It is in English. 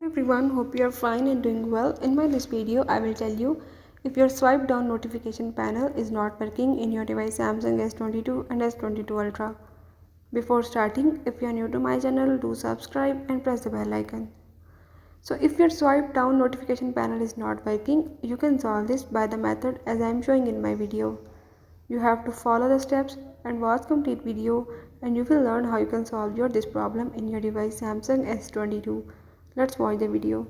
Everyone, hope you are fine and doing well. In this video, I will tell you if your swipe down notification panel is not working in your device Samsung S22 and S22 Ultra. Before starting, if you are new to my channel, do subscribe and press the bell icon. So if your swipe down notification panel is not working, you can solve this by the method as I am showing in my video. You have to follow the steps and watch complete video and you will learn how you can solve this problem in your device Samsung S22. Let's watch the video.